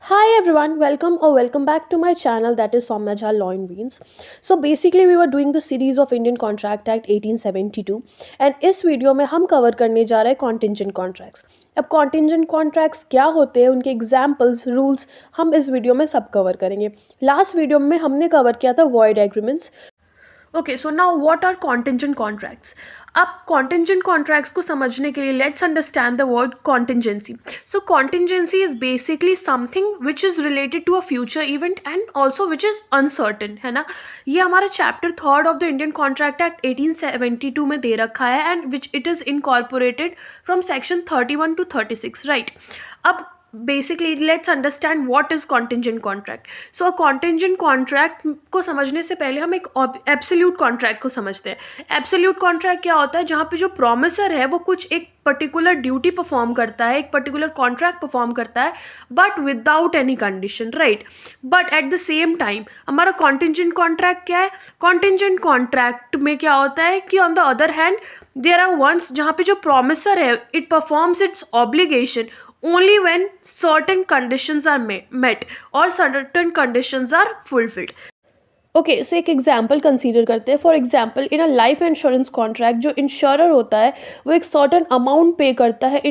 Hi everyone, welcome back to my channel that is Soumya Jha Law in Beans. So basically we were doing the series of Indian Contract Act 1872 and इस video में हम cover करने जा रहे हैं contingent contracts. अब contingent contracts क्या होते हैं, उनके एग्जाम्पल्स, रूल्स हम इस वीडियो में सब कवर करेंगे. लास्ट वीडियो में हमने कवर किया था void agreements. Okay, so now what are contingent contracts. अब कॉन्टिंजेंट कॉन्ट्रैक्ट्स को समझने के लिए let's understand the word contingency. So contingency is basically something which is related to a future event and also which is uncertain, है ना. ये हमारा chapter 3 of the Indian contract act 1872 में दे रखा है and which it is incorporated from section 31 to 36, right. अब basically let's understand what is contingent contract. So contingent contract को समझने से पहले हम एक एब्सोल्यूट कॉन्ट्रैक्ट को समझते हैं. एब्सोल्यूट कॉन्ट्रैक्ट क्या होता है? जहाँ पे जो प्रोमिसर है वो कुछ एक पर्टिकुलर ड्यूटी परफॉर्म करता है, एक पर्टिकुलर कॉन्ट्रैक्ट परफॉर्म करता है but without any condition, right. But at the same time हमारा कॉन्टिंजेंट कॉन्ट्रैक्ट क्या है? कॉन्टिंजेंट कॉन्ट्रैक्ट में क्या होता है कि on the other hand there are ones जहाँ पे जो प्रोमिसर है it performs its obligation only when certain conditions are met or certain conditions are fulfilled. Okay, so एक एग्जाम्पल कंसीडर करते हैं. For example in a life insurance contract जो insurer होता है वो एक सर्टन अमाउंट पे करता है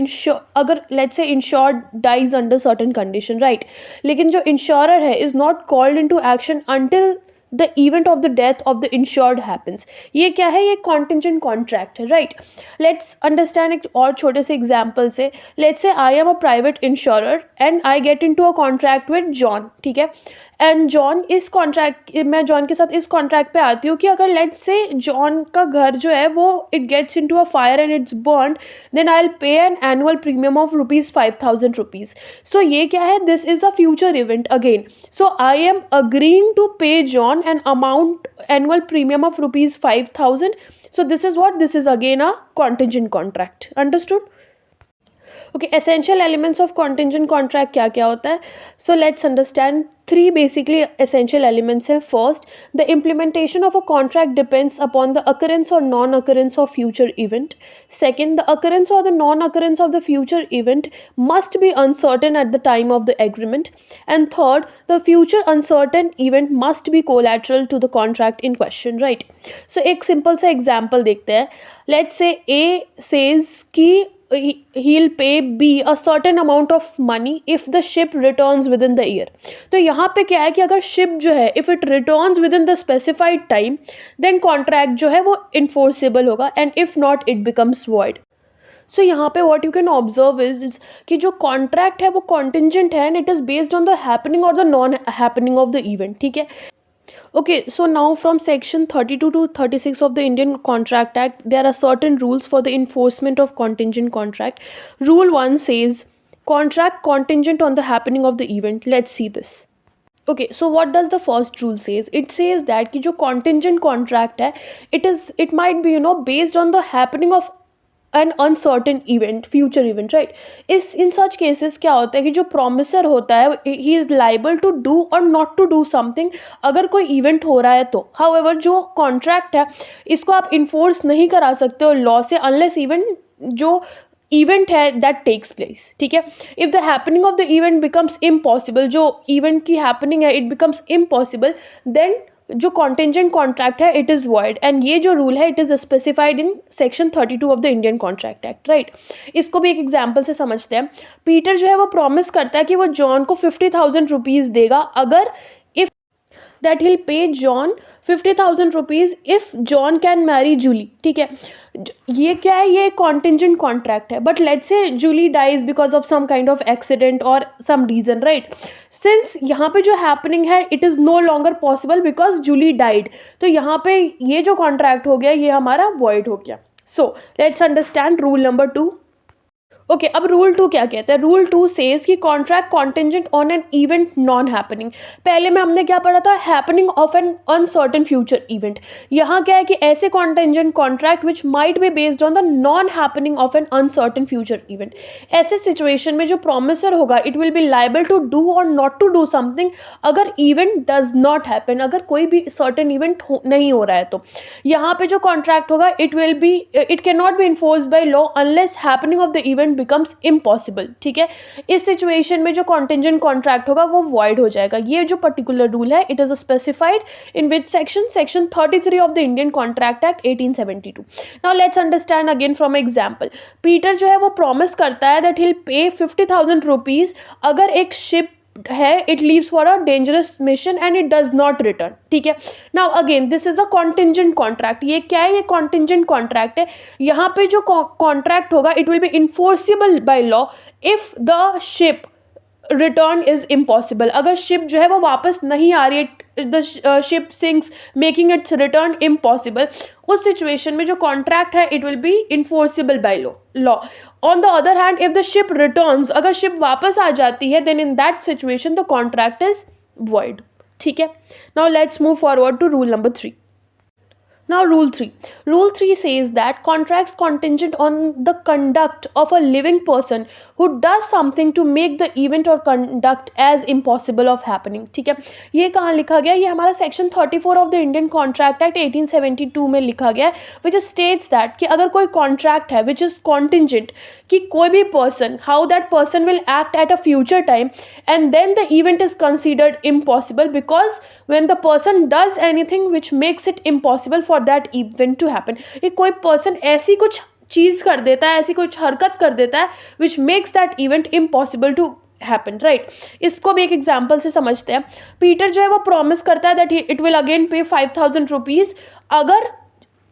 अगर let's say insured dies under certain condition, right. लेकिन जो इंश्योरर है is not called into action until the event of the death of the insured happens. ये क्या है? ये कॉन्टिंजेंट कॉन्ट्रैक्ट है, राइट. लेट्स अंडरस्टैंड एक और छोटे से एग्जाम्पल से. Let's say I am a private insurer and I get into a contract with John, ठीक है. एंड जॉन मैं जॉन के साथ इस कॉन्ट्रैक्ट पे आती हूँ कि अगर लेट्स से जॉन का घर जो है वो it gets into a fire and it's burn, then I will pay an annual premium of ₹5,000. So ये क्या है? This is a future event again. So I am agreeing to pay John an amount annual premium of ₹5,000. So this is what? This is again a contingent contract. Understood? Okay, essential elements of contingent contract क्या क्या होता है? So let's understand three basically essential elements हैं. First, the implementation of a contract depends upon the occurrence और non occurrence of future event. Second, the occurrence और the non occurrence of the future event must be uncertain at the time of the agreement. And third, the future uncertain event must be collateral to the contract in question, right. सो एक simple सा example देखते हैं. Let's say A says कि he'll pay B a certain amount of money if the ship returns within the year. तो यहाँ पे क्या है कि अगर शिप जो है if it returns within the specified time then contract जो है वो enforceable होगा and if not it becomes void. So यहाँ पे what you can observe is कि जो कॉन्ट्रैक्ट है वो कॉन्टिंजेंट है and it is based on the happening और the non happening of the event, ठीक है. Okay, so now from section 32 to 36 of the Indian Contract Act, there are certain rules for the enforcement of contingent contract. Rule 1 says contract contingent on the happening of the event. Let's see this. Okay, so what does the first rule says? It says that कि जो contingent contract है, it might be based on the happening of an uncertain event, future event, right. In such cases क्या होता है कि जो promisor होता है he is liable to do और नॉट टू डू समथिंग अगर कोई इवेंट हो रहा है तो. हाउएवर जो कॉन्ट्रैक्ट है इसको आप इन्फोर्स नहीं करा सकते हो लॉ से अनलेस इवेंट जो इवेंट है दैट टेक्स प्लेस, ठीक है. If the happening of the event becomes impossible, जो इवेंट की हैपनिंग है इट बिकम्स इम्पॉसिबल, देन जो कॉन्टिंजेंट कॉन्ट्रैक्ट है इट इज़ वॉइड. एंड ये जो रूल है it is specified in section 32 of the Indian contract act, right. इसको भी एक एग्जाम्पल से समझते हैं. पीटर जो है वो प्रॉमिस करता है कि वो जॉन को ₹50,000 देगा अगर that he'll pay John ₹50,000 if John can marry Julie, ठीक है. ये क्या है? ये कॉन्टिंजेंट कॉन्ट्रैक्ट है. But let's say Julie dies because of some kind of accident और सम रीजन, राइट. सिंस यहाँ पे जो हैपनिंग है it is no longer possible because Julie died, तो यहाँ पे ये जो कॉन्ट्रैक्ट हो गया ये हमारा वॉइड हो गया. सो let's understand rule number 2. Okay, अब रूल 2 क्या कहता है? रूल 2 सेज कि contract contingent on an event non happening. पहले में हमने क्या पढ़ा था? Happening of N uncertain future event. यहाँ क्या है कि ऐसे contingent contract which might be based on the non happening of N uncertain future event. ऐसे सिचुएशन में जो प्रोमिसर होगा it will be liable to do और नॉट टू डू समथिंग अगर इवेंट डज नॉट हैपन, अगर कोई भी certain event नहीं हो रहा है तो. यहाँ पे जो कॉन्ट्रैक्ट होगा it can not be enforce by law unless happening of the event becomes impossible, ठीक है। इस सिचुएशन में जो कॉन्टिंजेंट कॉन्ट्रैक्ट होगा वो वॉइड हो जाएगा। ये जो पर्टिकुलर रूल है it is specified in which section 33 of the Indian contract act 1872। Now let's understand again from example. Peter जो है वो प्रॉमिस करता है that he will pay 50,000 rupees अगर एक शिप है it leaves for a dangerous mission and it does not return, ठीक है। Now again this is a contingent contract. ये क्या है? ये कॉन्टिंजेंट कॉन्ट्रैक्ट है। यहाँ पे जो कॉन्ट्रैक्ट होगा it will be enforceable by law if the ship return is impossible. अगर शिप जो है वो वापस नहीं आ रही है, the ship sinks making its return impossible, उस सिचुएशन में जो कॉन्ट्रैक्ट है it will be enforceable by law. On the other hand if the ship returns, अगर शिप वापस आ जाती है then in that situation the contract is void, ठीक है। Now let's move forward to rule number 3. Now rule 3. Rule 3 says that contracts contingent on the conduct of a living person who does something to make the event or conduct as impossible of happening, ठीक है। ये कहाँ लिखा गया? ये हमारा section 34 of the Indian contract act 1872 में लिखा गया है, विच स्टेट्स दैट कि अगर कोई कॉन्ट्रैक्ट है विच इज कॉन्टिंजेंट, कि कोई भी person, how that person will act at a future time and then the event is considered impossible because when the person does anything which makes it impossible for that event to happen. ये कोई person ऐसी कुछ चीज़ कर देता है, ऐसी कुछ हरकत कर देता है which makes that event impossible to happen, right? इसको भी एक एग्जाम्पल से समझते हैं। पीटर जो है वो प्रॉमिस करता है दैट इट विल अगेन पे 5,000 रुपीज़ अगर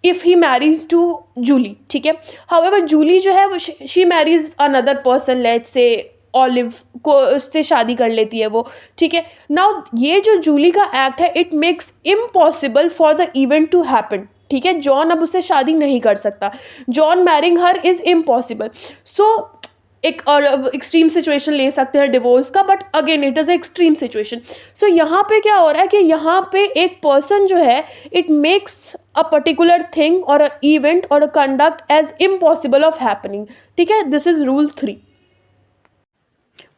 if he marries to Julie, ठीक है। हाउएवर जूली जो है she marries another person, let's say Olive को, उससे शादी कर लेती है वो, ठीक है। नाउ ये जो जूली का एक्ट है it makes impossible for the event to happen, ठीक है। जॉन अब उससे शादी नहीं कर सकता। John marrying her is impossible. So एक और एक्सट्रीम सिचुएशन ले सकते हैं डिवोर्स का, but again it is extreme situation. So यहाँ पे क्या हो रहा है कि यहाँ पे एक पर्सन जो है it makes a particular thing और अ इवेंट और a conduct as impossible of happening, ठीक है। This is rule 3.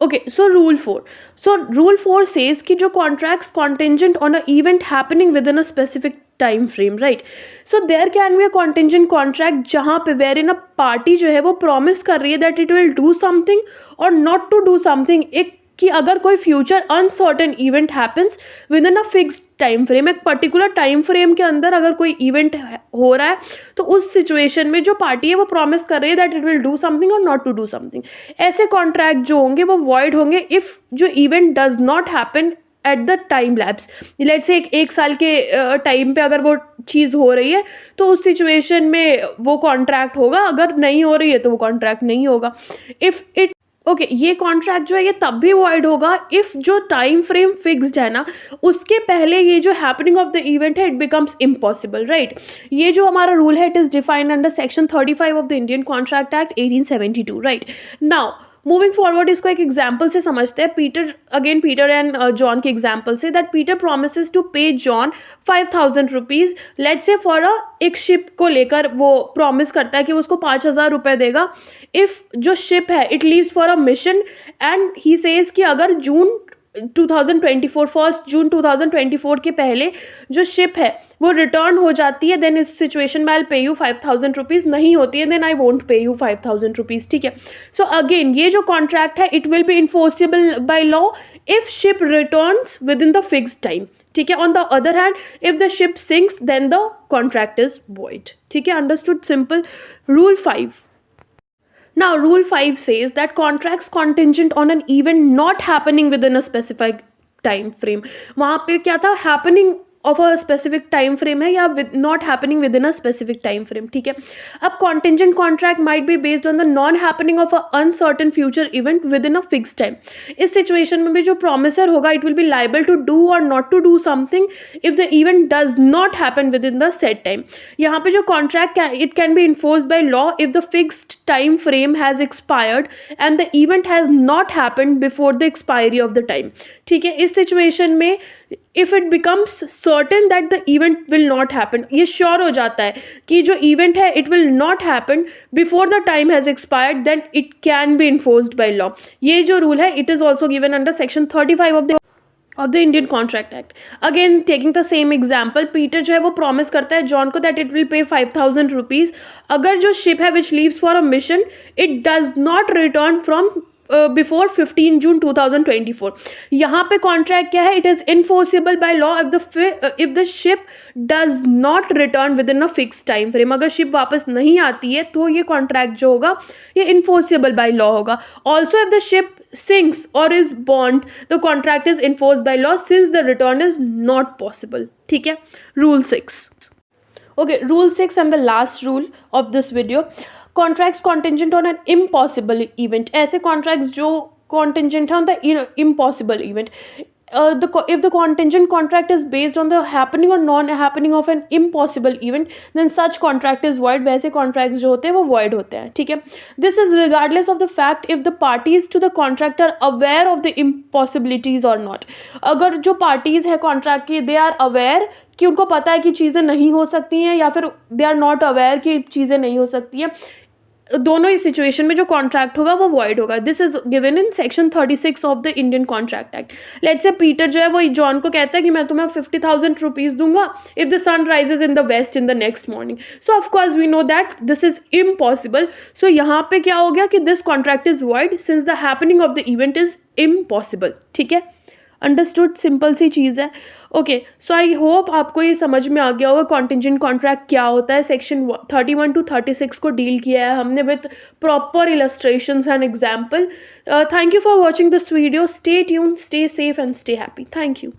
Okay, so rule 4. So rule 4 says कि जो contracts contingent on an event happening within a specific time frame, right? So there can be a contingent contract जहाँ पे wherein a party जो है वो promise कर रही है that it will do something or not to do something, एक कि अगर कोई future uncertain event happens with in a fixed time frame, एक पर्टिकुलर टाइम फ्रेम के अंदर अगर कोई इवेंट हो रहा है तो उस सिचुएशन में जो पार्टी है वो प्रॉमिस कर रही है that it will do something और नॉट टू डू समथिंग। ऐसे कॉन्ट्रैक्ट जो होंगे वो वॉइड होंगे इफ़ जो event does not happen at the time lapse. Let's say एक साल के टाइम पे अगर वो चीज़ हो रही है तो उस सिचुएशन में वो कॉन्ट्रैक्ट होगा, अगर नहीं हो रही है तो वो कॉन्ट्रैक्ट नहीं होगा। इफ़ इट ओके ये कॉन्ट्रैक्ट जो है ये तब भी वॉइड होगा इफ़ जो टाइम फ्रेम फिक्स्ड है ना उसके पहले ये जो हैपनिंग ऑफ द इवेंट है इट बिकम्स इम्पॉसिबल, राइट। ये जो हमारा रूल है it is defined under section 35 of the Indian contract act 1872, right. Now moving forward इसको एक एग्जाम्पल से समझते हैं। पीटर एंड जॉन के एग्जाम्पल से that Peter promises to pay John 5,000 rupees, let's say for एक शिप को लेकर वो प्रॉमिस करता है कि उसको 5,000 रुपये देगा इफ़ जो शिप है it leaves for a mission and he says कि अगर जून 2024 1 जून 2024 के पहले जो शिप है वो रिटर्न हो जाती है देन इस सिचुएशन में आई पे यू 5,000 रुपीज़, नहीं होती है then I won't pay you 5,000 rupees, ठीक है। सो अगेन ये जो कॉन्ट्रैक्ट है it will be enforceable by law if ship returns within the fixed time, ठीक है। On the other hand if the ship sinks then the contract is void, ठीक है। Understood, simple. Rule 5. Now, Rule 5 says that contracts contingent on an event not happening within a specific time frame. वहाँ पे क्या था? Happening of a specific time frame है या not happening within a specific time frame, ठीक है। अब contingent contract might be based on the non happening of a uncertain future event within a fix time. इस situation में भी जो promisor होगा it will be liable to do और not to do something if the event does not happen within the set time. यहाँ पे जो contract it can be enforced by law if the fixed time frame has expired and the event has not happen before the expiry of the time, ठीक है। इस situation में if it becomes certain that the event will not happen, ये sure हो जाता है कि जो इवेंट है it will not happen before the time has expired, then it can be enforced by law. ये जो रूल है it is also given under section 35 of the of the Indian contract act. Again taking the same example, Peter जो है वो promise करता है John को that it will pay 5,000 rupees अगर जो शिप है विच leaves for a mission it does not return from before 15 जून 2024। यहाँ पे कॉन्ट्रैक्ट क्या है, it is enforceable by law if the ship does not return with in a fix time frame. अगर ship वापस नहीं आती है तो ये कॉन्ट्रैक्ट जो होगा ये इन्फोर्सेबल बाय लॉ होगा। Also if the ship sinks or is bond the contract is enforced by law since the return is not possible। ठीक है, rule 6। okay, rule 6 and the last rule of this video, contracts contingent on an impossible event। ऐसे contracts जो contingent है on the impossible event। if the contingent contract is based on the happening or non-happening of an impossible event then such contract is void। वैसे contracts जो होते हैं वो void होते हैं। ठीक है, this is regardless of the fact if the parties to the contract are aware of the impossibilities or not। अगर जो parties है contract की they are aware कि उनको पता है कि चीज़ें नहीं हो सकती हैं या फिर they are not aware कि चीज़ें नहीं हो सकती हैं, दोनों ही सिचुएशन में जो कॉन्ट्रैक्ट होगा वो वॉइड होगा। This is given in section 36 of the Indian contract act. Let's say Peter जो है वो जॉन को कहता है कि मैं तुम्हें 50,000 रुपीज़ दूंगा if the sun rises in the west in the next morning. So of course we know that this is impossible. So यहाँ पे क्या हो गया कि this contract is void since the happening of the event is impossible. ठीक है, understood, simple सी चीज़ है। Okay, so I hope आपको ये समझ में आ गया होगा कॉन्टिजेंट कॉन्ट्रैक्ट क्या होता है। सेक्शन 31 to 36 को डील किया है हमने with proper illustrations and example. Thank you for watching this video. Stay tune, stay safe and stay happy. Thank you.